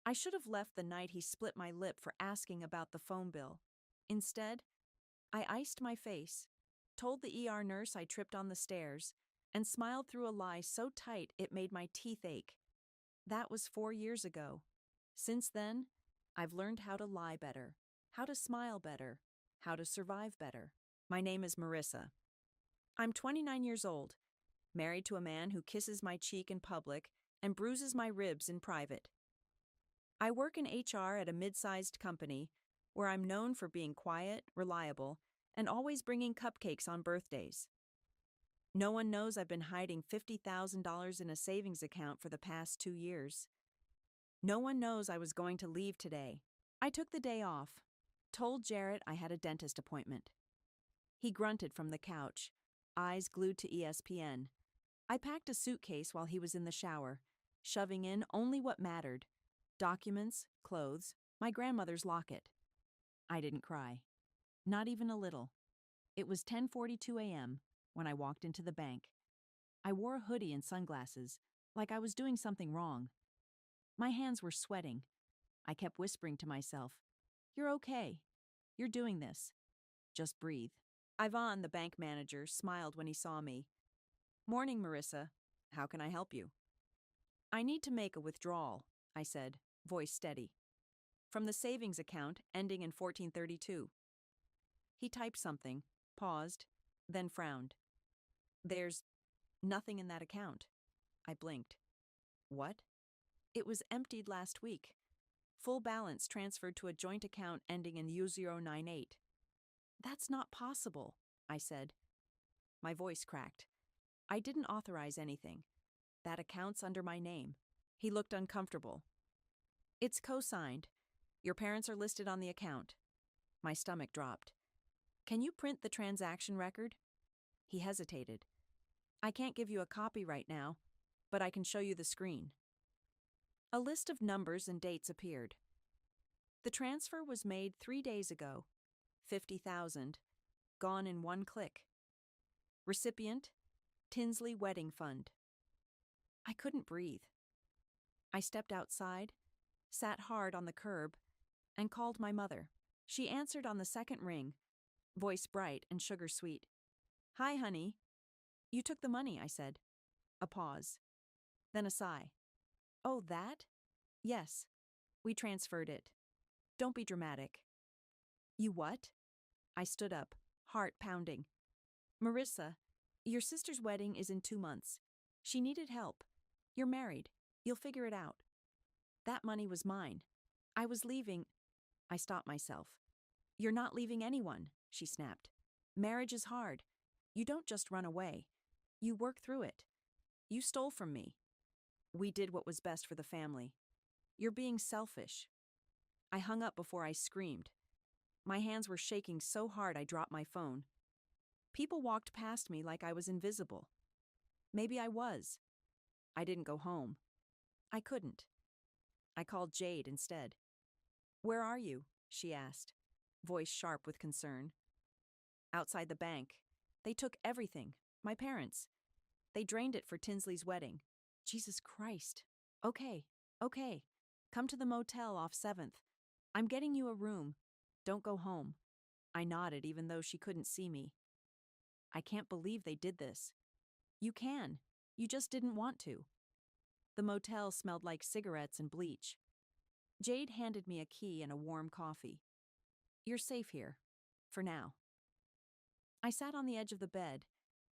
I should have left the night he split my lip for asking about the phone bill. Instead, I iced my face, told the ER nurse I tripped on the stairs, and smiled through a lie so tight it made my teeth ache. That was 4 years ago. Since then, I've learned how to lie better, how to smile better, how to survive better. My name is Marissa. I'm 29 years old, married to a man who kisses my cheek in public and bruises my ribs in private. I work in HR at a mid-sized company where I'm known for being quiet, reliable, and always bringing cupcakes on birthdays. No one knows I've been hiding $50,000 in a savings account for the past 2 years. No one knows I was going to leave today. I took the day off, told Jarrett I had a dentist appointment. He grunted from the couch, eyes glued to ESPN. I packed a suitcase while he was in the shower, shoving in only what mattered: documents, clothes, my grandmother's locket. I didn't cry. Not even a little. It was 10:42 a.m. when I walked into the bank. I wore a hoodie and sunglasses, like I was doing something wrong. My hands were sweating. I kept whispering to myself, "You're okay. You're doing this. Just breathe." Ivan, the bank manager, smiled when he saw me. "Morning, Marissa. How can I help you?" "I need to make a withdrawal," I said, voice steady. "From the savings account ending in 1432. He typed something, paused, then frowned. "There's nothing in that account." I blinked. "What?" "It was emptied last week. Full balance transferred to a joint account ending in U098. "That's not possible," I said. My voice cracked. "I didn't authorize anything. That account's under my name." He looked uncomfortable. "It's co-signed. Your parents are listed on the account." My stomach dropped. "Can you print the transaction record?" He hesitated. "I can't give you a copy right now, but I can show you the screen." A list of numbers and dates appeared. The transfer was made 3 days ago. 50,000, gone in one click. Recipient, Tinsley Wedding Fund. I couldn't breathe. I stepped outside, sat hard on the curb, and called my mother. She answered on the second ring, voice bright and sugar sweet. "Hi, honey." "You took the money," I said. A pause. Then a sigh. "Oh, that?" "Yes. We transferred it. Don't be dramatic." "You what?" I stood up, heart pounding. "Marissa, your sister's wedding is in 2 months. She needed help. You're married. You'll figure it out." That money was mine. I was leaving. I stopped myself. "You're not leaving anyone," she snapped. "Marriage is hard. You don't just run away. You work through it. You stole from me. We did what was best for the family. You're being selfish." I hung up before I screamed. My hands were shaking so hard I dropped my phone. People walked past me like I was invisible. Maybe I was. I didn't go home. I couldn't. I called Jade instead. "Where are you?" she asked, voice sharp with concern. "Outside the bank. They took everything. My parents. They drained it for Tinsley's wedding." Jesus Christ. Okay. Come to the motel off 7th. I'm getting you a room. Don't go home." I nodded even though she couldn't see me. "I can't believe they did this." "You can. You just didn't want to." The motel smelled like cigarettes and bleach. Jade handed me a key and a warm coffee. "You're safe here. For now." I sat on the edge of the bed,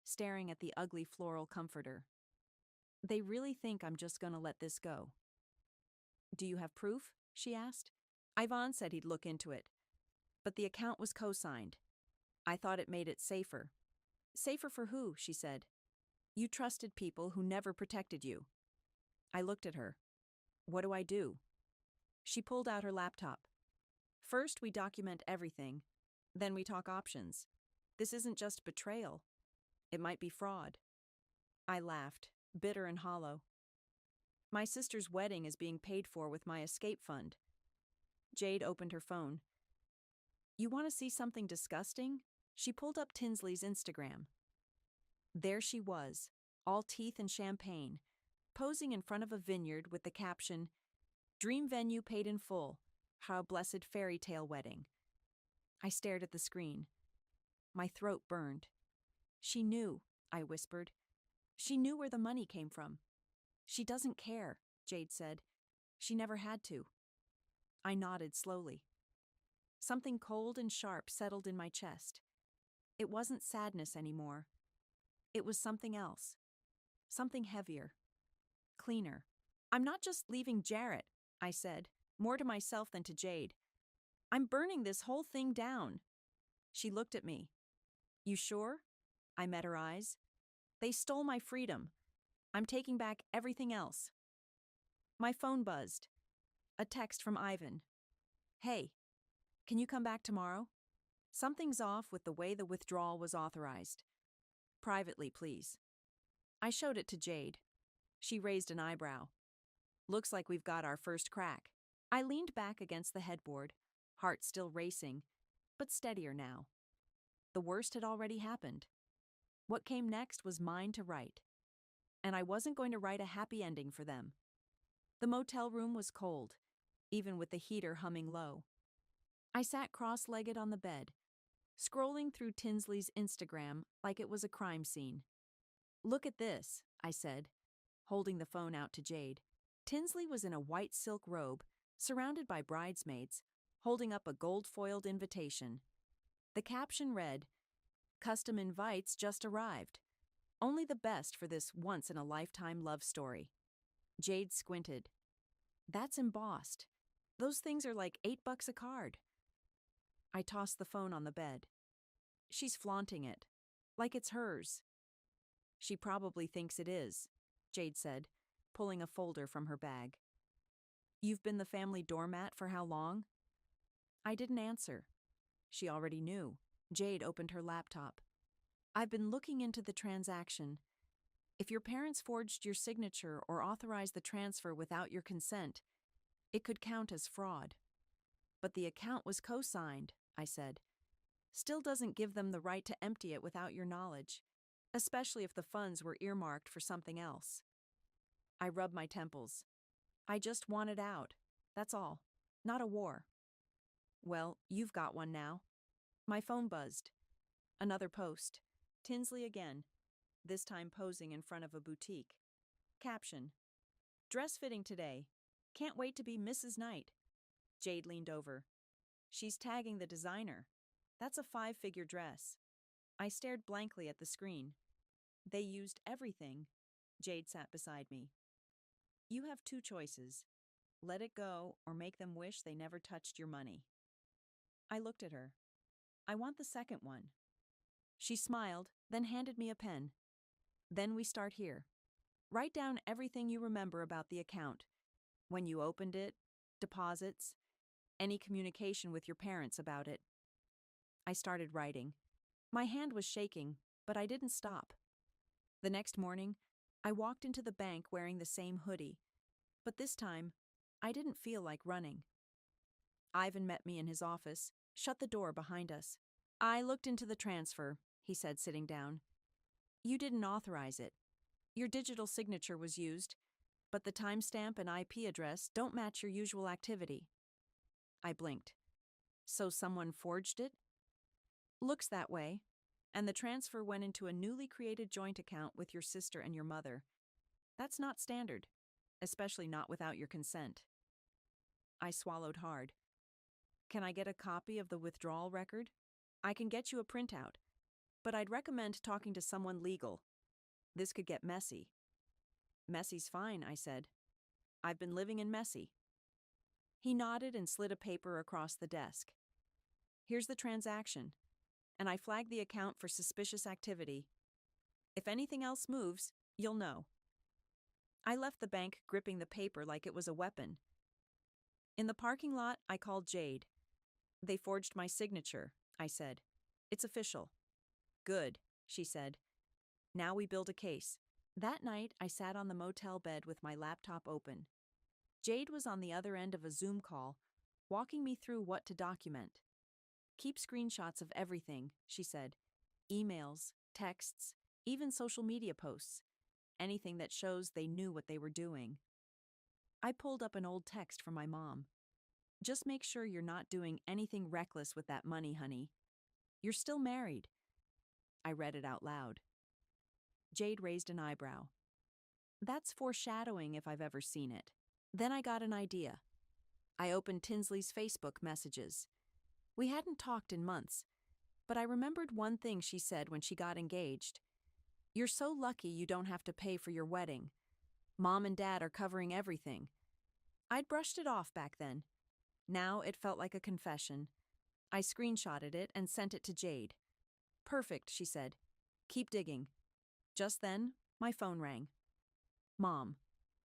staring at the ugly floral comforter. They really think I'm just gonna let this go. "Do you have proof?" she asked. Ivan said he'd look into it. But the account was co-signed. I thought it made it safer. "Safer for who?" she said. "You trusted people who never protected you." I looked at her. "What do I do?" She pulled out her laptop. "First, we document everything. Then we talk options. This isn't just betrayal. It might be fraud." I laughed, bitter and hollow. "My sister's wedding is being paid for with my escape fund." Jade opened her phone. "You want to see something disgusting?" She pulled up Tinsley's Instagram. There she was, all teeth and champagne, posing in front of a vineyard with the caption, Dream venue paid in full. How a blessed fairy tale wedding. I stared at the screen. My throat burned. She knew, I whispered. She knew where the money came from. She doesn't care, Jade said. She never had to. I nodded slowly. Something cold and sharp settled in my chest. It wasn't sadness anymore. It was something else. Something heavier. Cleaner. I'm not just leaving Jarrett, I said, more to myself than to Jade. I'm burning this whole thing down. She looked at me. You sure? I met her eyes. They stole my freedom. I'm taking back everything else. My phone buzzed. A text from Ivan. Hey, can you come back tomorrow? Something's off with the way the withdrawal was authorized. Privately, please. I showed it to Jade. She raised an eyebrow. Looks like we've got our first crack. I leaned back against the headboard, heart still racing, but steadier now. The worst had already happened. What came next was mine to write. And I wasn't going to write a happy ending for them. The motel room was cold, even with the heater humming low. I sat cross-legged on the bed, scrolling through Tinsley's Instagram like it was a crime scene. Look at this, I said, holding the phone out to Jade. Tinsley was in a white silk robe, surrounded by bridesmaids, holding up a gold-foiled invitation. The caption read, "Custom invites just arrived. Only the best for this once-in-a-lifetime love story." Jade squinted. That's embossed. Those things are like $8 a card. I tossed the phone on the bed. She's flaunting it, like it's hers. She probably thinks it is, Jade said, pulling a folder from her bag. You've been the family doormat for how long? I didn't answer. She already knew. Jade opened her laptop. I've been looking into the transaction. If your parents forged your signature or authorized the transfer without your consent, it could count as fraud. But the account was co-signed, I said. Still doesn't give them the right to empty it without your knowledge, especially if the funds were earmarked for something else. I rubbed my temples. I just wanted out. That's all. Not a war. Well, you've got one now. My phone buzzed. Another post. Tinsley again, this time posing in front of a boutique. Caption. Dress fitting today. Can't wait to be Mrs. Knight. Jade leaned over. She's tagging the designer. That's a 5-figure dress. I stared blankly at the screen. They used everything. Jade sat beside me. You have 2 choices. Let it go or make them wish they never touched your money. I looked at her. I want the second one. She smiled, then handed me a pen. Then we start here. Write down everything you remember about the account. When you opened it, deposits, any communication with your parents about it. I started writing. My hand was shaking, but I didn't stop. The next morning, I walked into the bank wearing the same hoodie, but this time, I didn't feel like running. Ivan met me in his office, shut the door behind us. I looked into the transfer, he said, sitting down. You didn't authorize it. Your digital signature was used, but the timestamp and IP address don't match your usual activity. I blinked. So someone forged it? Looks that way. And the transfer went into a newly created joint account with your sister and your mother. That's not standard, especially not without your consent. I swallowed hard. Can I get a copy of the withdrawal record? I can get you a printout, but I'd recommend talking to someone legal. This could get messy. Messy's fine, I said. I've been living in messy. He nodded and slid a paper across the desk. Here's the transaction, and I flagged the account for suspicious activity. If anything else moves, you'll know. I left the bank gripping the paper like it was a weapon. In the parking lot, I called Jade. They forged my signature, I said. It's official. Good, she said. Now we build a case. That night, I sat on the motel bed with my laptop open. Jade was on the other end of a Zoom call, walking me through what to document. Keep screenshots of everything, she said. Emails, texts, even social media posts. Anything that shows they knew what they were doing. I pulled up an old text from my mom. Just make sure you're not doing anything reckless with that money, honey. You're still married. I read it out loud. Jade raised an eyebrow. That's foreshadowing if I've ever seen it. Then I got an idea. I opened Tinsley's Facebook messages. We hadn't talked in months, but I remembered one thing she said when she got engaged. You're so lucky you don't have to pay for your wedding. Mom and Dad are covering everything. I'd brushed it off back then. Now it felt like a confession. I screenshotted it and sent it to Jade. Perfect, she said. Keep digging. Just then, my phone rang. Mom.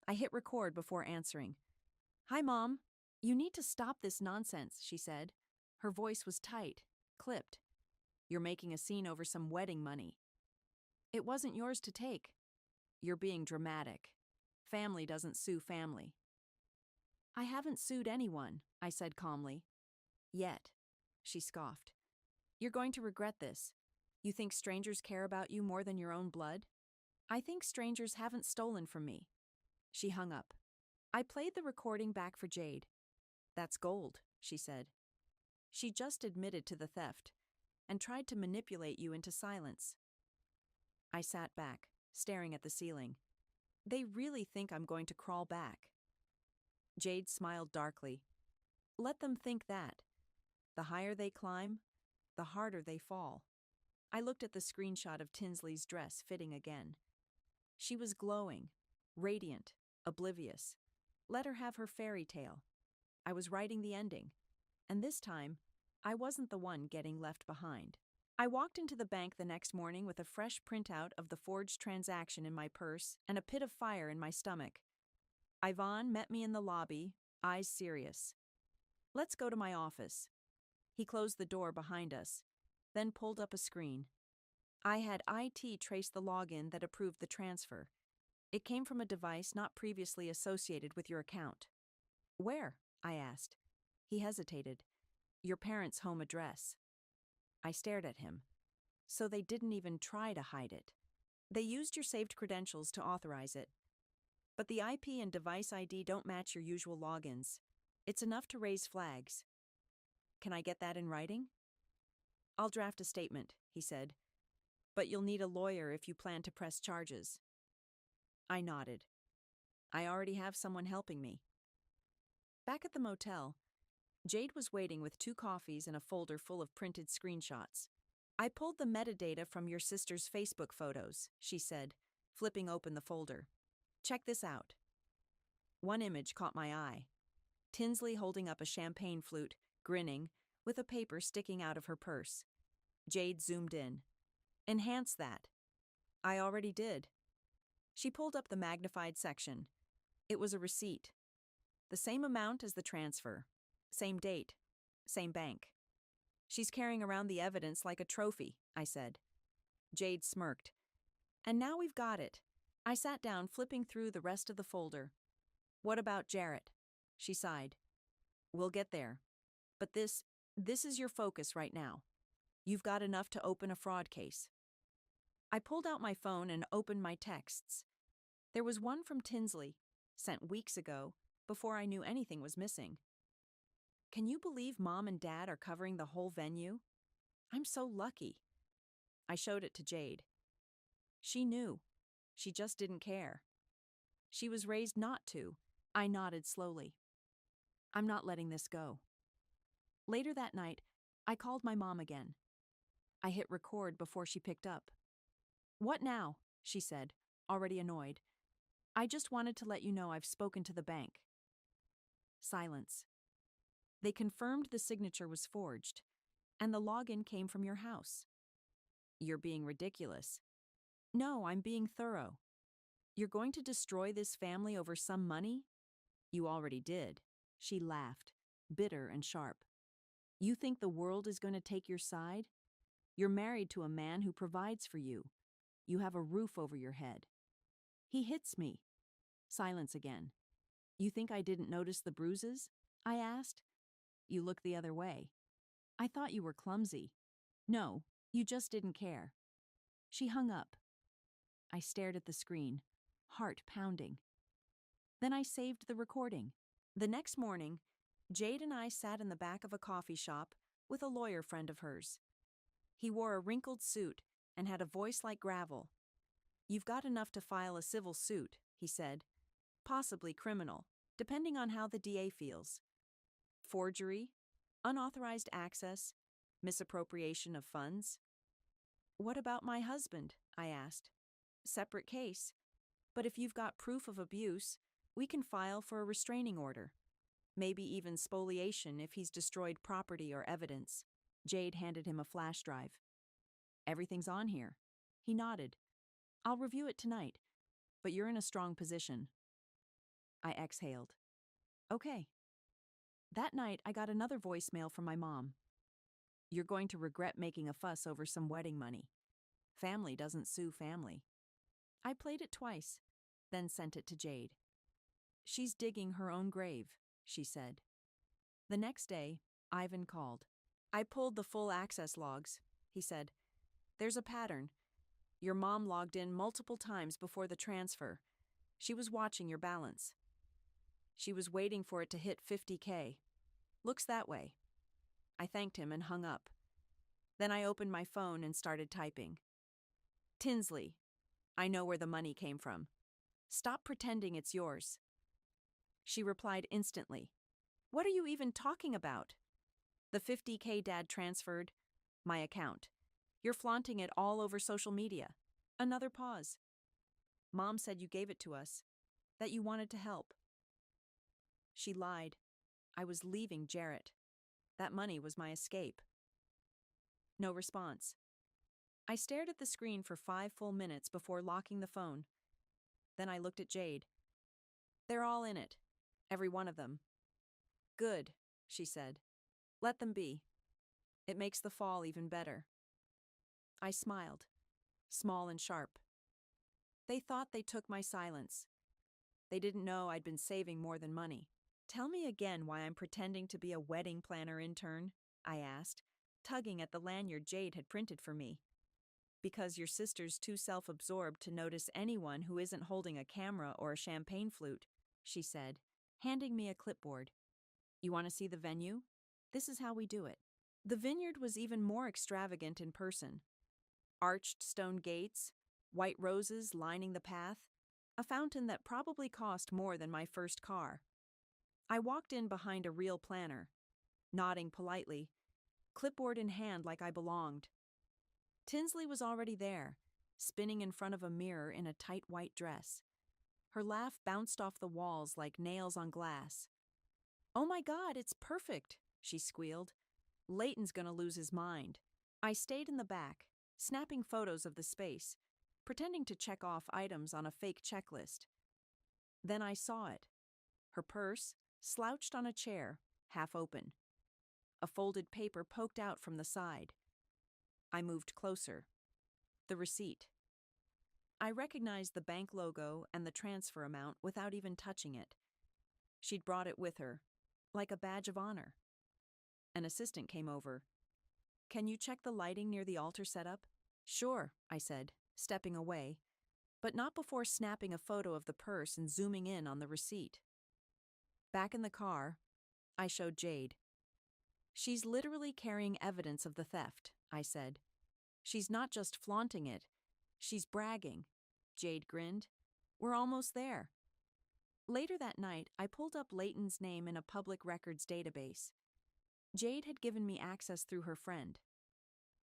I hit record before answering. Hi, Mom. You need to stop this nonsense, she said. Her voice was tight, clipped. You're making a scene over some wedding money. It wasn't yours to take. You're being dramatic. Family doesn't sue family. I haven't sued anyone, I said calmly. Yet, she scoffed. You're going to regret this. You think strangers care about you more than your own blood? I think strangers haven't stolen from me. She hung up. I played the recording back for Jade. That's gold, she said. She just admitted to the theft and tried to manipulate you into silence. I sat back, staring at the ceiling. They really think I'm going to crawl back. Jade smiled darkly. Let them think that. The higher they climb, the harder they fall. I looked at the screenshot of Tinsley's dress fitting again. She was glowing, radiant, oblivious. Let her have her fairy tale. I was writing the ending, and this time, I wasn't the one getting left behind. I walked into the bank the next morning with a fresh printout of the forged transaction in my purse and a pit of fire in my stomach. Ivan met me in the lobby, eyes serious. Let's go to my office. He closed the door behind us, then pulled up a screen. I had IT trace the login that approved the transfer. It came from a device not previously associated with your account. Where? I asked. He hesitated. Your parents' home address. I stared at him. So they didn't even try to hide it. They used your saved credentials to authorize it. But the IP and device ID don't match your usual logins. It's enough to raise flags. Can I get that in writing? I'll draft a statement, he said. But you'll need a lawyer if you plan to press charges. I nodded. I already have someone helping me. Back at the motel, Jade was waiting with 2 coffees and a folder full of printed screenshots. I pulled the metadata from your sister's Facebook photos, she said, flipping open the folder. Check this out. One image caught my eye. Tinsley holding up a champagne flute, grinning, with a paper sticking out of her purse. Jade zoomed in. Enhance that. I already did. She pulled up the magnified section. It was a receipt. The same amount as the transfer. Same date. Same bank. She's carrying around the evidence like a trophy, I said. Jade smirked. And now we've got it. I sat down, flipping through the rest of the folder. What about Jarrett? She sighed. We'll get there. But this is your focus right now. You've got enough to open a fraud case. I pulled out my phone and opened my texts. There was one from Tinsley, sent weeks ago, before I knew anything was missing. Can you believe Mom and Dad are covering the whole venue? I'm so lucky. I showed it to Jade. She knew. She just didn't care. She was raised not to. I nodded slowly. I'm not letting this go. Later that night, I called my mom again. I hit record before she picked up. What now? She said, already annoyed. I just wanted to let you know I've spoken to the bank. Silence. They confirmed the signature was forged, and the login came from your house. You're being ridiculous. No, I'm being thorough. You're going to destroy this family over some money? You already did. She laughed, bitter and sharp. You think the world is going to take your side? You're married to a man who provides for you. You have a roof over your head. He hits me. Silence again. You think I didn't notice the bruises? I asked. You looked the other way. I thought you were clumsy. No, you just didn't care. She hung up. I stared at the screen, heart pounding. Then I saved the recording. The next morning, Jade and I sat in the back of a coffee shop with a lawyer friend of hers. He wore a wrinkled suit and had a voice like gravel. "You've got enough to file a civil suit," he said. "Possibly criminal, depending on how the DA feels. Forgery, unauthorized access, misappropriation of funds." "What about my husband?" I asked. "Separate case. But if you've got proof of abuse, we can file for a restraining order. Maybe even spoliation if he's destroyed property or evidence." Jade handed him a flash drive. "Everything's on here." He nodded. "I'll review it tonight, but you're in a strong position." I exhaled. "Okay." That night, I got another voicemail from my mom. "You're going to regret making a fuss over some wedding money. Family doesn't sue family." I played it twice, then sent it to Jade. "She's digging her own grave," she said. The next day, Ivan called. "I pulled the full access logs," he said. "There's a pattern. Your mom logged in multiple times before the transfer. She was watching your balance. She was waiting for it to hit 50K. Looks that way." I thanked him and hung up. Then I opened my phone and started typing. "Tinsley, I know where the money came from. Stop pretending it's yours." She replied instantly. "What are you even talking about?" "The 50K Dad transferred. My account. You're flaunting it all over social media." Another pause. "Mom said you gave it to us, that you wanted to help." She lied. I was leaving Jarrett. That money was my escape. No response. I stared at the screen for 5 full minutes before locking the phone. Then I looked at Jade. "They're all in it. Every one of them." "Good," she said. "Let them be. It makes the fall even better." I smiled, small and sharp. They thought they took my silence. They didn't know I'd been saving more than money. "Tell me again why I'm pretending to be a wedding planner intern," I asked, tugging at the lanyard Jade had printed for me. "Because your sister's too self-absorbed to notice anyone who isn't holding a camera or a champagne flute," she said, handing me a clipboard. "You want to see the venue? This is how we do it." The vineyard was even more extravagant in person. Arched stone gates, white roses lining the path, a fountain that probably cost more than my first car. I walked in behind a real planner, nodding politely, clipboard in hand like I belonged. Tinsley was already there, spinning in front of a mirror in a tight white dress. Her laugh bounced off the walls like nails on glass. "Oh my God, it's perfect," she squealed. "Leighton's gonna lose his mind." I stayed in the back, snapping photos of the space, pretending to check off items on a fake checklist. Then I saw it. Her purse, slouched on a chair, half open. A folded paper poked out from the side. I moved closer. The receipt. I recognized the bank logo and the transfer amount without even touching it. She'd brought it with her, like a badge of honor. An assistant came over. "Can you check the lighting near the altar setup?" "Sure," I said, stepping away, but not before snapping a photo of the purse and zooming in on the receipt. Back in the car, I showed Jade. "She's literally carrying evidence of the theft," I said. "She's not just flaunting it, she's bragging." Jade grinned. "We're almost there." Later that night, I pulled up Leighton's name in a public records database. Jade had given me access through her friend.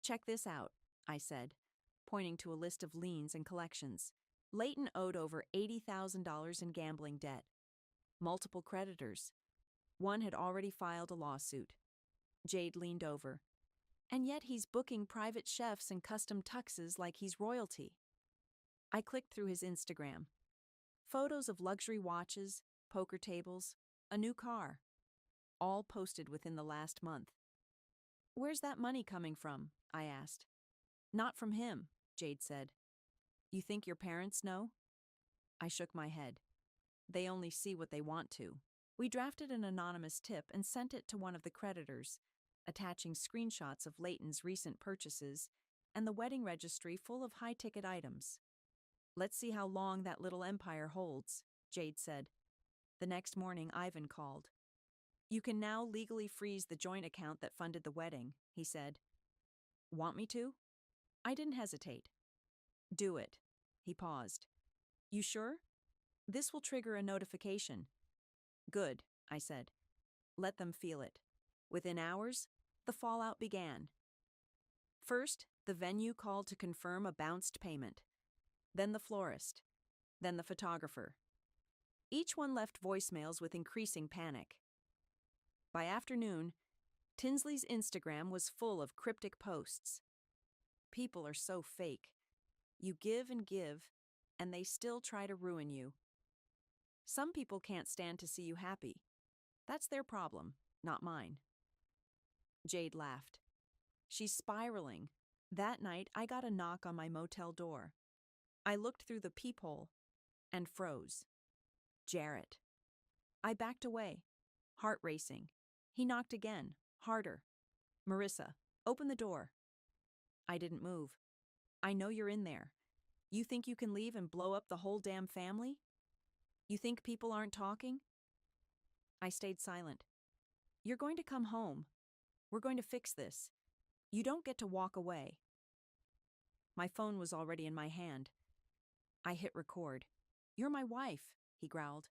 "Check this out," I said, pointing to a list of liens and collections. Leighton owed over $80,000 in gambling debt. Multiple creditors. One had already filed a lawsuit. Jade leaned over. "And yet he's booking private chefs and custom tuxes like he's royalty." I clicked through his Instagram. Photos of luxury watches, poker tables, a new car. All posted within the last month. "Where's that money coming from?" I asked. "Not from him," Jade said. "You think your parents know?" I shook my head. "They only see what they want to." We drafted an anonymous tip and sent it to one of the creditors, attaching screenshots of Leighton's recent purchases and the wedding registry full of high-ticket items. "Let's see how long that little empire holds," Jade said. The next morning, Ivan called. "You can now legally freeze the joint account that funded the wedding," he said. "Want me to?" I didn't hesitate. "Do it." He paused. "You sure? This will trigger a notification." "Good," I said. "Let them feel it." Within hours, the fallout began. First, the venue called to confirm a bounced payment. Then the florist. Then the photographer. Each one left voicemails with increasing panic. By afternoon, Tinsley's Instagram was full of cryptic posts. People are so fake. You give, and they still try to ruin you. Some people can't stand to see you happy. That's their problem, not mine. Jade laughed. "She's spiraling." That night, I got a knock on my motel door. I looked through the peephole and froze. Jarrett. I backed away, heart racing. He knocked again, harder. "Marissa, open the door." I didn't move. "I know you're in there. You think you can leave and blow up the whole damn family? You think people aren't talking?" I stayed silent. "You're going to come home. We're going to fix this. You don't get to walk away." My phone was already in my hand. I hit record. "You're my wife," he growled.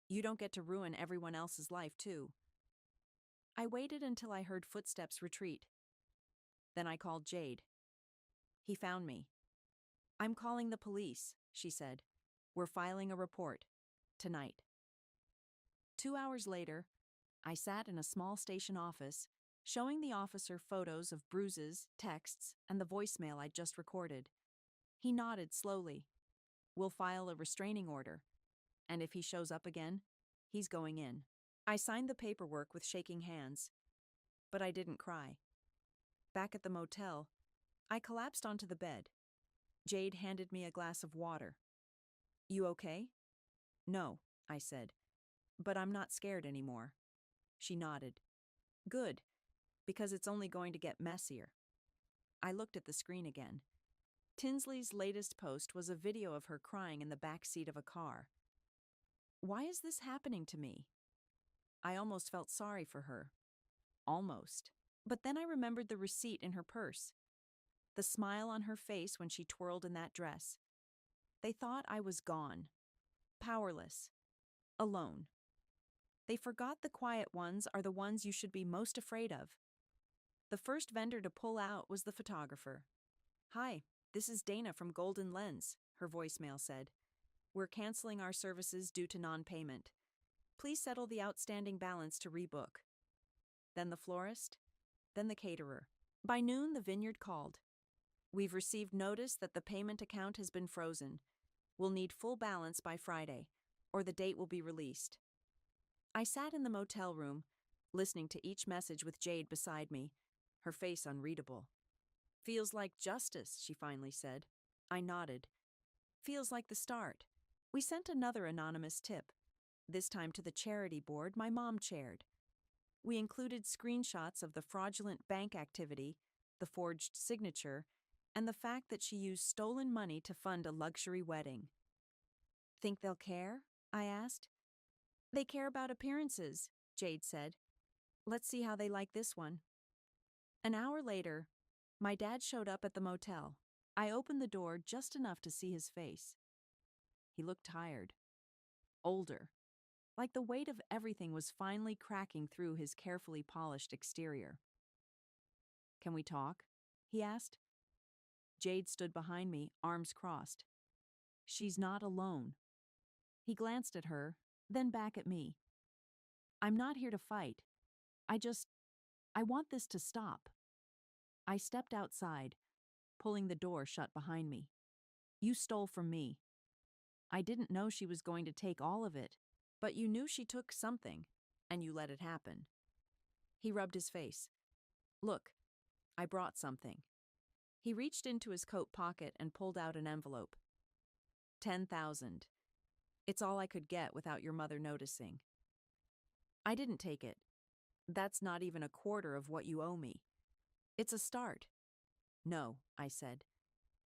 "You don't get to ruin everyone else's life, too." I waited until I heard footsteps retreat. Then I called Jade. He found me. "I'm calling the police," she said. "We're filing a report. Tonight." 2 hours later, I sat in a small station office, showing the officer photos of bruises, texts, and the voicemail I'd just recorded. He nodded slowly. "We'll file a restraining order. And if he shows up again, he's going in." I signed the paperwork with shaking hands. But I didn't cry. Back at the motel, I collapsed onto the bed. Jade handed me a glass of water. "You okay?" "No," I said. "But I'm not scared anymore." She nodded. "Good, because it's only going to get messier." I looked at the screen again. Tinsley's latest post was a video of her crying in the back seat of a car. Why is this happening to me? I almost felt sorry for her. Almost. But then I remembered the receipt in her purse. The smile on her face when she twirled in that dress. They thought I was gone. Powerless. Alone. They forgot the quiet ones are the ones you should be most afraid of. The first vendor to pull out was the photographer. "Hi, this is Dana from Golden Lens," her voicemail said. "We're canceling our services due to non-payment. Please settle the outstanding balance to rebook." Then the florist, then the caterer. By noon, the vineyard called. "We've received notice that the payment account has been frozen. We'll need full balance by Friday, or the date will be released." I sat in the motel room, listening to each message with Jade beside me, her face unreadable. "Feels like justice," she finally said. I nodded. "Feels like the start." We sent another anonymous tip, this time to the charity board my mom chaired. We included screenshots of the fraudulent bank activity, the forged signature, and the fact that she used stolen money to fund a luxury wedding. "Think they'll care?" I asked. "They care about appearances," Jade said. "Let's see how they like this one." An hour later, my dad showed up at the motel. I opened the door just enough to see his face. He looked tired. Older. Like the weight of everything was finally cracking through his carefully polished exterior. "Can we talk?" he asked. Jade stood behind me, arms crossed. "She's not alone." He glanced at her, then back at me. "I'm not here to fight. I want this to stop." I stepped outside, pulling the door shut behind me. "You stole from me. I didn't know she was going to take all of it, but you knew she took something, and you let it happen." He rubbed his face. "Look, I brought something." He reached into his coat pocket and pulled out an envelope. 10,000. It's all I could get without your mother noticing." I didn't take it. "That's not even a quarter of what you owe me." "It's a start." "No," I said.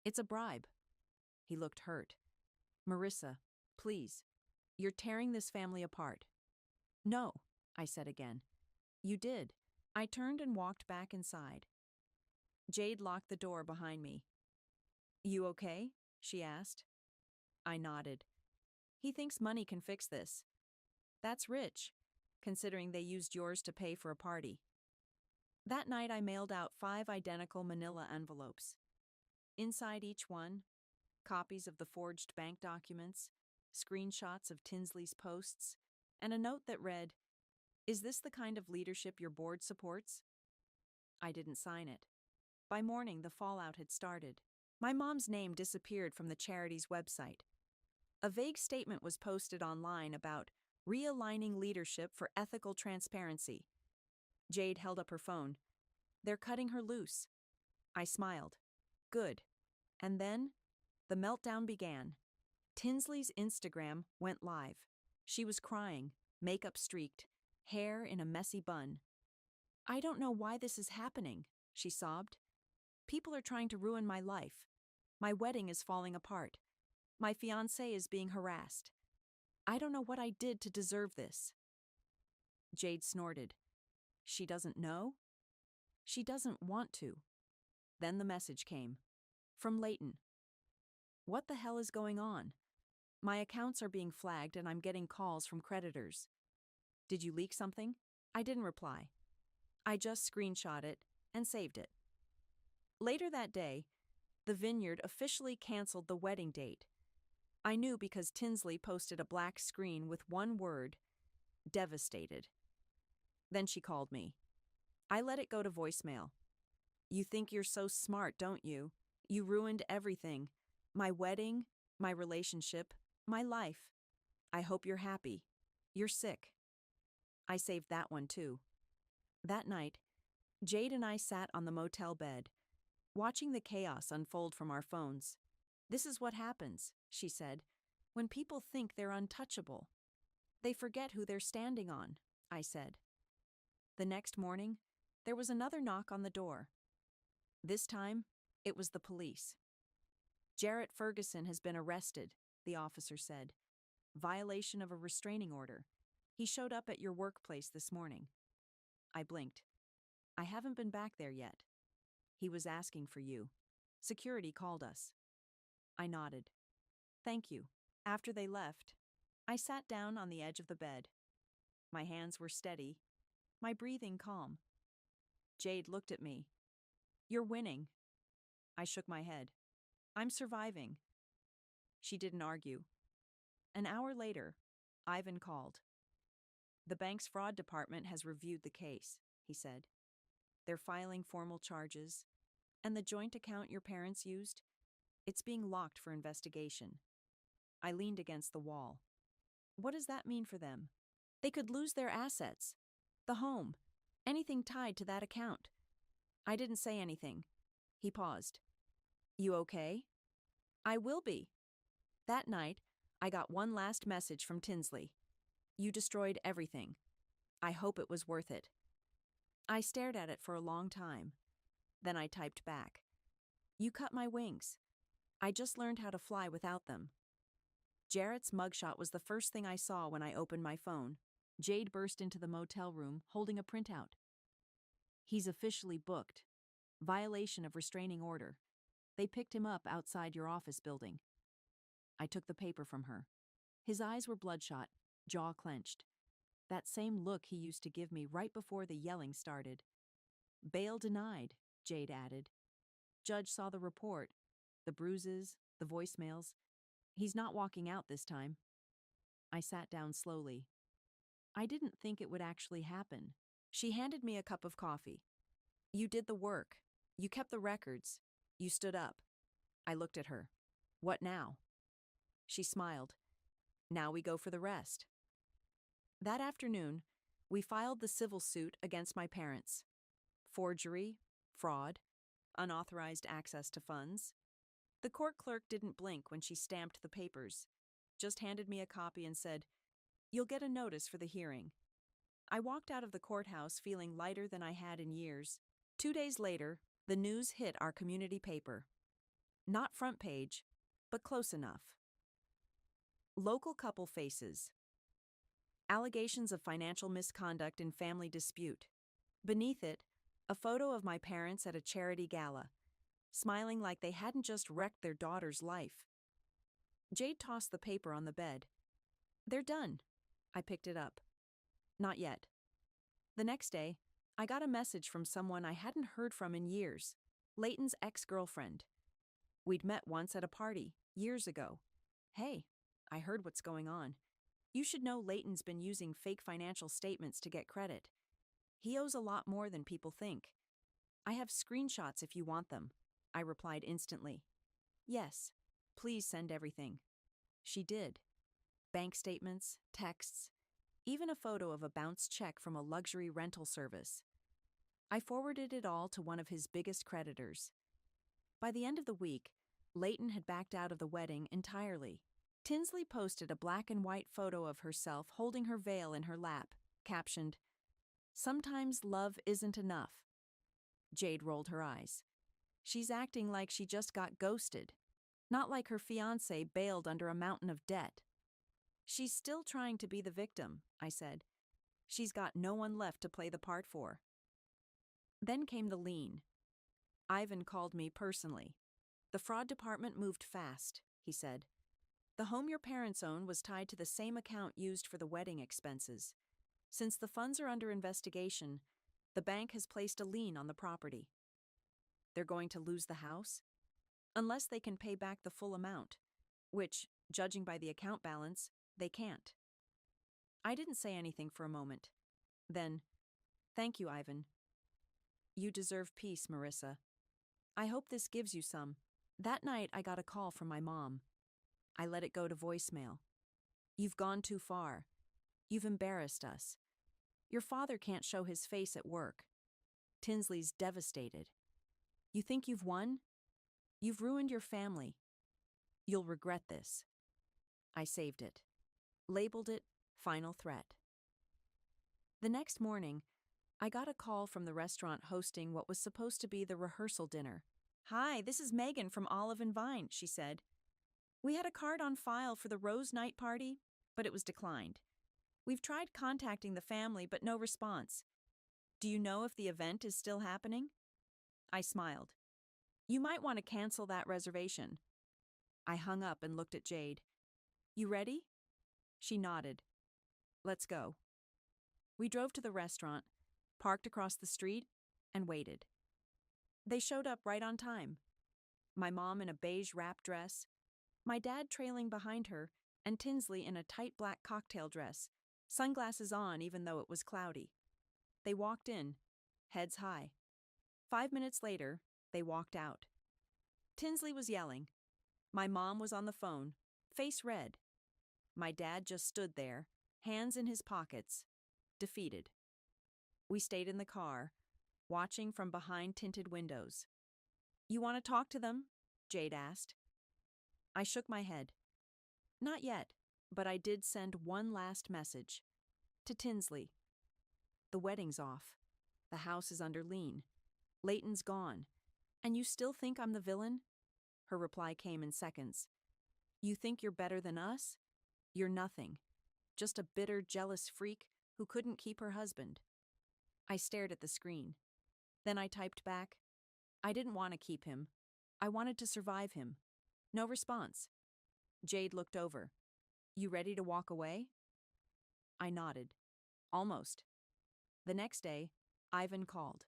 "It's a bribe." He looked hurt. "Marissa, please. You're tearing this family apart. No, I said again. You did. I turned and walked back inside. Jade locked the door behind me. You okay? She asked. I nodded. He thinks money can fix this. That's rich, considering they used yours to pay for a party. That night I mailed out 5 identical manila envelopes. Inside each one, copies of the forged bank documents, screenshots of Tinsley's posts, and a note that read, "Is this the kind of leadership your board supports?" I didn't sign it. By morning, the fallout had started. My mom's name disappeared from the charity's website. A vague statement was posted online about realigning leadership for ethical transparency. Jade held up her phone. They're cutting her loose. I smiled. Good. And then, the meltdown began. Tinsley's Instagram went live. She was crying, makeup streaked, hair in a messy bun. I don't know why this is happening, she sobbed. People are trying to ruin my life. My wedding is falling apart. My fiancé is being harassed. I don't know what I did to deserve this. Jade snorted. She doesn't know? She doesn't want to. Then the message came. From Leighton. What the hell is going on? My accounts are being flagged and I'm getting calls from creditors. Did you leak something? I didn't reply. I just screenshot it and saved it. Later that day, the Vineyard officially canceled the wedding date. I knew because Tinsley posted a black screen with one word, devastated. Then she called me. I let it go to voicemail. You think you're so smart, don't you? You ruined everything. My wedding, my relationship, my life. I hope you're happy. You're sick. I saved that one too. That night, Jade and I sat on the motel bed, watching the chaos unfold from our phones. This is what happens, she said, when people think they're untouchable. They forget who they're standing on, I said. The next morning, there was another knock on the door. This time, it was the police. Jarrett Ferguson has been arrested, the officer said. Violation of a restraining order. He showed up at your workplace this morning. I blinked. I haven't been back there yet. He was asking for you. Security called us. I nodded. Thank you. After they left, I sat down on the edge of the bed. My hands were steady, my breathing calm. Jade looked at me. You're winning. I shook my head. I'm surviving. She didn't argue. An hour later, Ivan called. The bank's fraud department has reviewed the case, he said. They're filing formal charges, and the joint account your parents used, it's being locked for investigation. I leaned against the wall. What does that mean for them? They could lose their assets, the home, anything tied to that account. I didn't say anything. He paused. You okay? I will be. That night, I got one last message from Tinsley. You destroyed everything. I hope it was worth it. I stared at it for a long time. Then I typed back. You cut my wings. I just learned how to fly without them. Jarrett's mugshot was the first thing I saw when I opened my phone. Jade burst into the motel room, holding a printout. He's officially booked. Violation of restraining order. They picked him up outside your office building. I took the paper from her. His eyes were bloodshot, jaw clenched. That same look he used to give me right before the yelling started. Bail denied, Jade added. Judge saw the report, the bruises, the voicemails. He's not walking out this time. I sat down slowly. I didn't think it would actually happen. She handed me a cup of coffee. You did the work. You kept the records. You stood up. I looked at her. What now? She smiled. Now we go for the rest. That afternoon, we filed the civil suit against my parents. Forgery, fraud, unauthorized access to funds. The court clerk didn't blink when she stamped the papers, just handed me a copy and said, You'll get a notice for the hearing. I walked out of the courthouse feeling lighter than I had in years. 2 days later, the news hit our community paper. Not front page, but close enough. Local couple faces. Allegations of financial misconduct in family dispute. Beneath it, a photo of my parents at a charity gala, smiling like they hadn't just wrecked their daughter's life. Jade tossed the paper on the bed. They're done. I picked it up. Not yet. The next day, I got a message from someone I hadn't heard from in years, Leighton's ex-girlfriend. We'd met once at a party, years ago. Hey, I heard what's going on. You should know Leighton's been using fake financial statements to get credit. He owes a lot more than people think. I have screenshots if you want them, I replied instantly. Yes, please send everything. She did. Bank statements, texts, even a photo of a bounced check from a luxury rental service. I forwarded it all to one of his biggest creditors. By the end of the week, Leighton had backed out of the wedding entirely. Tinsley posted a black and white photo of herself holding her veil in her lap, captioned, "Sometimes love isn't enough." Jade rolled her eyes. She's acting like she just got ghosted, not like her fiancé bailed under a mountain of debt. She's still trying to be the victim, I said. She's got no one left to play the part for. Then came the lien. Ivan called me personally. The fraud department moved fast, he said. The home your parents own was tied to the same account used for the wedding expenses. Since the funds are under investigation, the bank has placed a lien on the property. They're going to lose the house? Unless they can pay back the full amount, which, judging by the account balance, they can't. I didn't say anything for a moment. Then, "Thank you, Ivan. You deserve peace, Marissa. I hope this gives you some." That night, I got a call from my mom. I let it go to voicemail. "You've gone too far. You've embarrassed us. Your father can't show his face at work. Tinsley's devastated. You think you've won? You've ruined your family. You'll regret this." I saved it. Labeled it Final Threat. The next morning, I got a call from the restaurant hosting what was supposed to be the rehearsal dinner. "Hi, this is Megan from Olive and Vine," she said. "We had a card on file for the Rose Night party, but it was declined. We've tried contacting the family, but no response. Do you know if the event is still happening?" I smiled. "You might want to cancel that reservation." I hung up and looked at Jade. "You ready?" She nodded. "Let's go." We drove to the restaurant, parked across the street, and waited. They showed up right on time. My mom in a beige wrap dress, my dad trailing behind her, and Tinsley in a tight black cocktail dress, sunglasses on even though it was cloudy. They walked in, heads high. 5 minutes later, they walked out. Tinsley was yelling. My mom was on the phone, face red. My dad just stood there, hands in his pockets, defeated. We stayed in the car, watching from behind tinted windows. "You want to talk to them?" Jade asked. I shook my head. "Not yet, but I did send one last message. To Tinsley. The wedding's off. The house is under lien. Leighton's gone. And you still think I'm the villain?" Her reply came in seconds. "You think you're better than us? You're nothing. Just a bitter, jealous freak who couldn't keep her husband." I stared at the screen. Then I typed back, "I didn't want to keep him. I wanted to survive him." No response. Jade looked over. "You ready to walk away?" I nodded. Almost. The next day, Ivan called.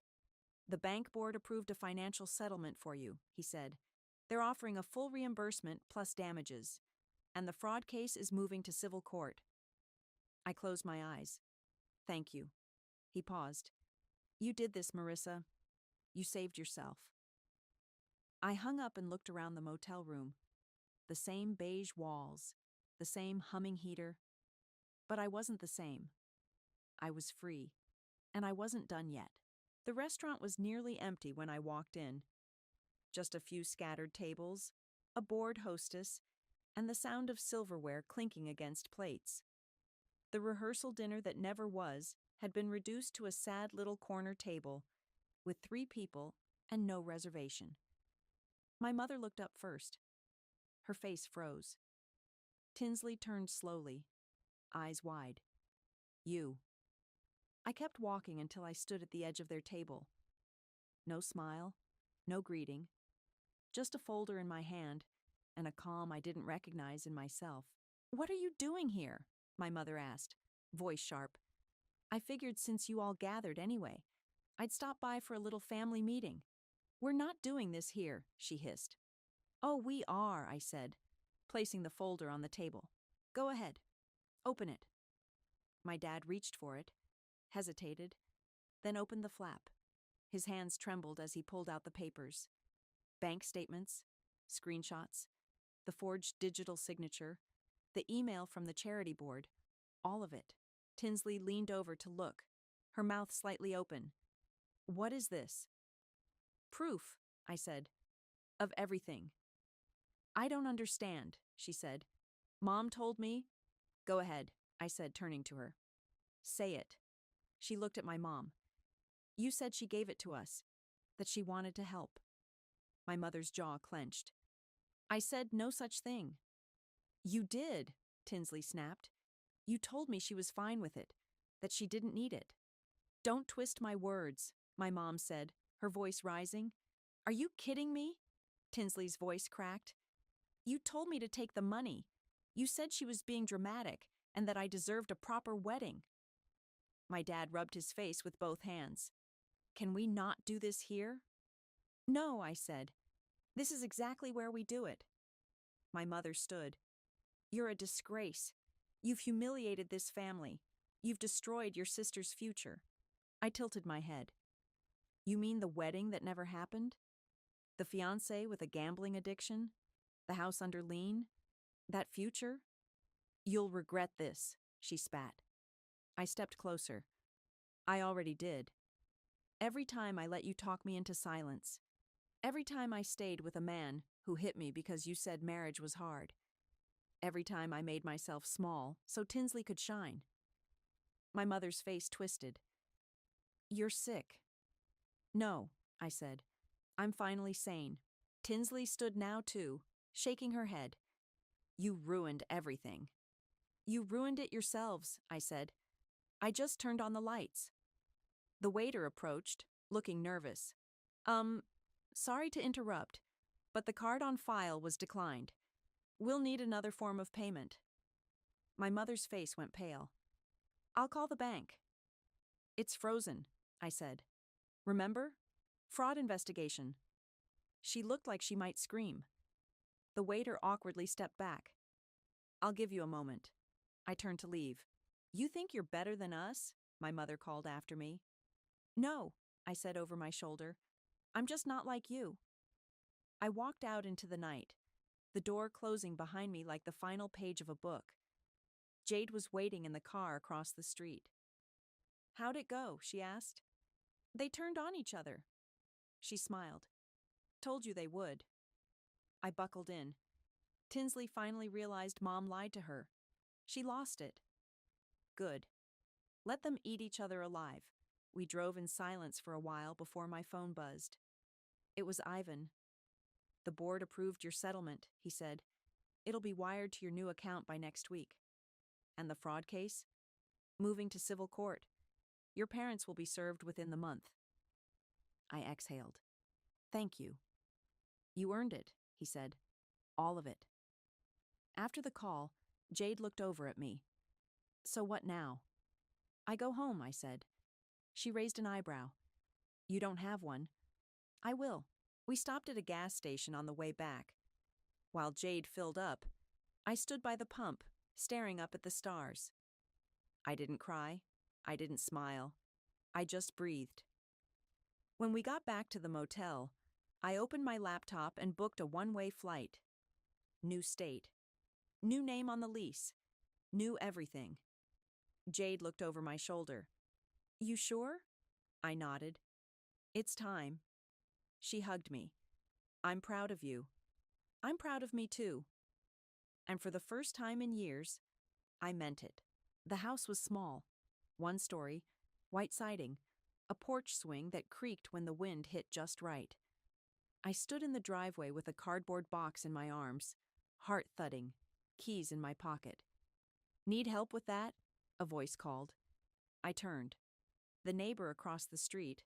"The bank board approved a financial settlement for you," he said. "They're offering a full reimbursement plus damages. And the fraud case is moving to civil court." I closed my eyes. "Thank you." He paused. "You did this, Marissa. You saved yourself." I hung up and looked around the motel room. The same beige walls, the same humming heater. But I wasn't the same. I was free, and I wasn't done yet. The restaurant was nearly empty when I walked in. Just a few scattered tables, a bored hostess, and the sound of silverware clinking against plates. The rehearsal dinner that never was had been reduced to a sad little corner table with 3 people and no reservation. My mother looked up first. Her face froze. Tinsley turned slowly, eyes wide. You. I kept walking until I stood at the edge of their table. No smile, no greeting, just a folder in my hand and a calm I didn't recognize in myself. What are you doing here? My mother asked, voice sharp. I figured since you all gathered anyway, I'd stop by for a little family meeting. We're not doing this here, she hissed. Oh, we are, I said, placing the folder on the table. Go ahead. Open it. My dad reached for it, hesitated, then opened the flap. His hands trembled as he pulled out the papers. Bank statements, screenshots, the forged digital signature, the email from the charity board, all of it. Tinsley leaned over to look, her mouth slightly open. What is this? Proof, I said, of everything. I don't understand, she said. Mom told me. Go ahead, I said, turning to her. Say it. She looked at my mom. You said she gave it to us, that she wanted to help. My mother's jaw clenched. I said no such thing. You did, Tinsley snapped. You told me she was fine with it, that she didn't need it. Don't twist my words, my mom said, her voice rising. Are you kidding me? Tinsley's voice cracked. You told me to take the money. You said she was being dramatic and that I deserved a proper wedding. My dad rubbed his face with both hands. Can we not do this here? No, I said. This is exactly where we do it. My mother stood. You're a disgrace. You've humiliated this family. You've destroyed your sister's future. I tilted my head. You mean the wedding that never happened? The fiancé with a gambling addiction? The house under lien? That future? You'll regret this, she spat. I stepped closer. I already did. Every time I let you talk me into silence. Every time I stayed with a man who hit me because you said marriage was hard. Every time I made myself small so Tinsley could shine. My mother's face twisted. You're sick. No, I said. I'm finally sane. Tinsley stood now too, shaking her head. You ruined everything. You ruined it yourselves, I said. I just turned on the lights. The waiter approached, looking nervous. Sorry to interrupt, but the card on file was declined. We'll need another form of payment. My mother's face went pale. I'll call the bank. It's frozen, I said. Remember? Fraud investigation. She looked like she might scream. The waiter awkwardly stepped back. I'll give you a moment. I turned to leave. You think you're better than us? My mother called after me. No, I said over my shoulder. I'm just not like you. I walked out into the night, the door closing behind me like the final page of a book. Jade was waiting in the car across the street. How'd it go? She asked. They turned on each other. She smiled. Told you they would. I buckled in. Tinsley finally realized Mom lied to her. She lost it. Good. Let them eat each other alive. We drove in silence for a while before my phone buzzed. It was Ivan. The board approved your settlement, he said. It'll be wired to your new account by next week. And the fraud case? Moving to civil court. Your parents will be served within the month. I exhaled. Thank you. You earned it, he said. All of it. After the call, Jade looked over at me. So what now? I go home, I said. She raised an eyebrow. You don't have one. I will. We stopped at a gas station on the way back. While Jade filled up, I stood by the pump, staring up at the stars. I didn't cry. I didn't smile. I just breathed. When we got back to the motel, I opened my laptop and booked a one-way flight. New state. New name on the lease. New everything. Jade looked over my shoulder. You sure? I nodded. It's time. She hugged me. I'm proud of you. I'm proud of me too. And for the first time in years, I meant it. The house was small. One story, white siding, a porch swing that creaked when the wind hit just right. I stood in the driveway with a cardboard box in my arms, heart thudding. keys in my pocket. Need help with that? A voice called. I turned. The neighbor across the street,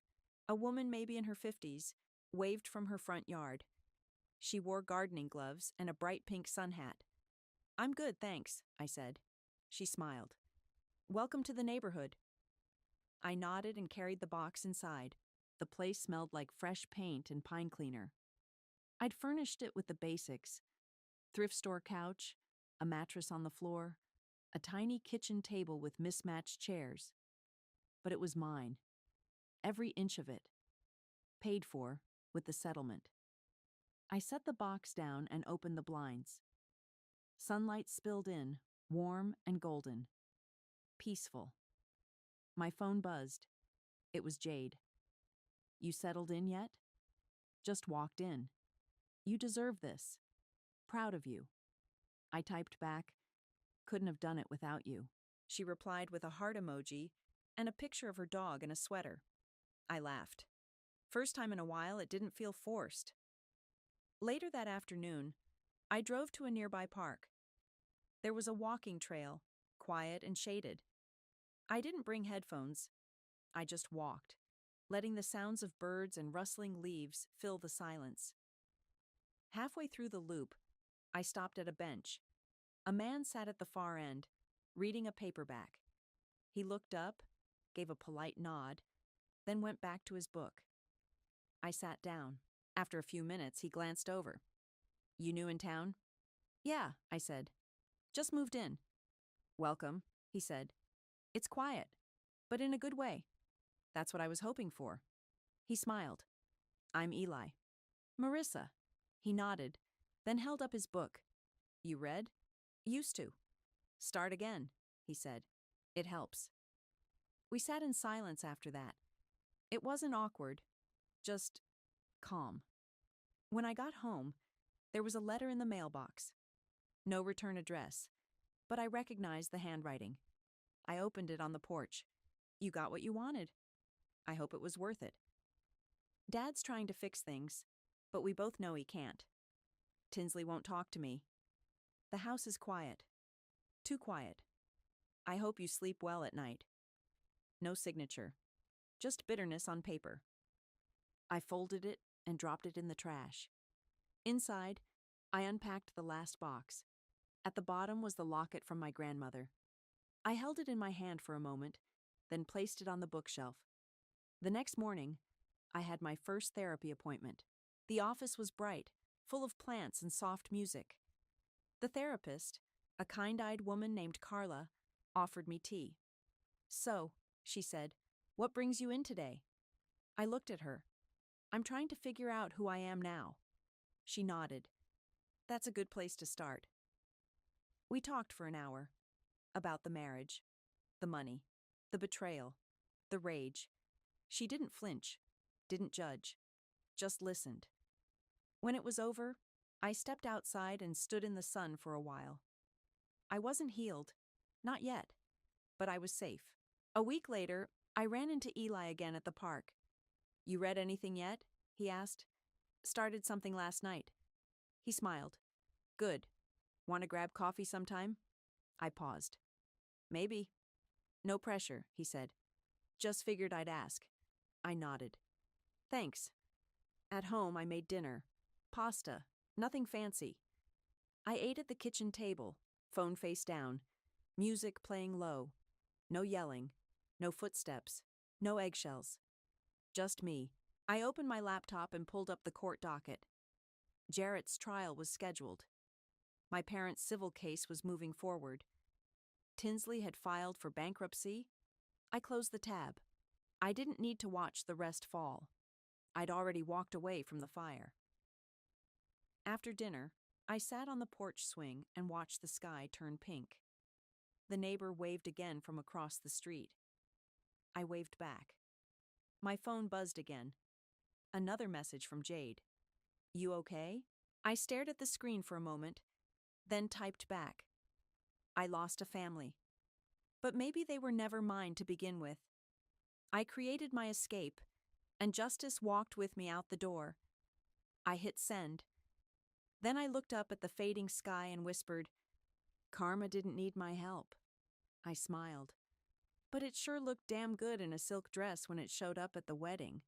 a woman maybe in her 50s, waved from her front yard. She wore gardening gloves and a bright pink sun hat. I'm good, thanks, I said. She smiled. Welcome to the neighborhood. I nodded and carried the box inside. The place smelled like fresh paint and pine cleaner. I'd furnished it with the basics: thrift store couch, a mattress on the floor, a tiny kitchen table with mismatched chairs. But it was mine. Every inch of it. Paid for with the settlement. I set the box down and opened the blinds. Sunlight spilled in, warm and golden. Peaceful. My phone buzzed. It was Jade. You settled in yet? Just walked in. You deserve this. Proud of you. I typed back, couldn't have done it without you. She replied with a heart emoji and a picture of her dog in a sweater. I laughed. First time in a while, it didn't feel forced. Later that afternoon, I drove to a nearby park. There was a walking trail, quiet and shaded. I didn't bring headphones. I just walked, letting the sounds of birds and rustling leaves fill the silence. Halfway through the loop, I stopped at a bench. A man sat at the far end, reading a paperback. He looked up, gave a polite nod, then went back to his book. I sat down. After a few minutes, he glanced over. You new in town? Yeah, I said. Just moved in. Welcome, he said. It's quiet, but in a good way. That's what I was hoping for. He smiled. I'm Eli. Marissa. He nodded, then held up his book. You read? Used to. Start again, he said. It helps. We sat in silence after that. It wasn't awkward, just calm. When I got home, there was a letter in the mailbox. No return address, but I recognized the handwriting. I opened it on the porch. You got what you wanted. I hope it was worth it. Dad's trying to fix things, but we both know he can't. Tinsley won't talk to me. The house is quiet. Too quiet. I hope you sleep well at night. No signature. Just bitterness on paper. I folded it and dropped it in the trash. Inside, I unpacked the last box. At the bottom was the locket from my grandmother. I held it in my hand for a moment, then placed it on the bookshelf. The next morning, I had my first therapy appointment. The office was bright, full of plants and soft music. The therapist, a kind-eyed woman named Carla, offered me tea. So, she said, what brings you in today? I looked at her. I'm trying to figure out who I am now. She nodded. That's a good place to start. We talked for an hour. About the marriage, the money, the betrayal, the rage. She didn't flinch, didn't judge, just listened. When it was over, I stepped outside and stood in the sun for a while. I wasn't healed, not yet, but I was safe. A week later, I ran into Eli again at the park. You read anything yet? He asked. Started something last night. He smiled. Good. Want to grab coffee sometime? I paused. Maybe. No pressure, he said. Just figured I'd ask. I nodded. Thanks. At home, I made dinner. Pasta. Nothing fancy. I ate at the kitchen table, phone face down, music playing low. No yelling. No footsteps. No eggshells. Just me. I opened my laptop and pulled up the court docket. Jarrett's trial was scheduled. My parents' civil case was moving forward. Tinsley had filed for bankruptcy. I closed the tab. I didn't need to watch the rest fall. I'd already walked away from the fire. After dinner, I sat on the porch swing and watched the sky turn pink. The neighbor waved again from across the street. I waved back. My phone buzzed again. Another message from Jade. You okay? I stared at the screen for a moment, then typed back. I lost a family. But maybe they were never mine to begin with. I created my escape, and justice walked with me out the door. I hit send. Then I looked up at the fading sky and whispered, Karma didn't need my help. I smiled. But it sure looked damn good in a silk dress when it showed up at the wedding,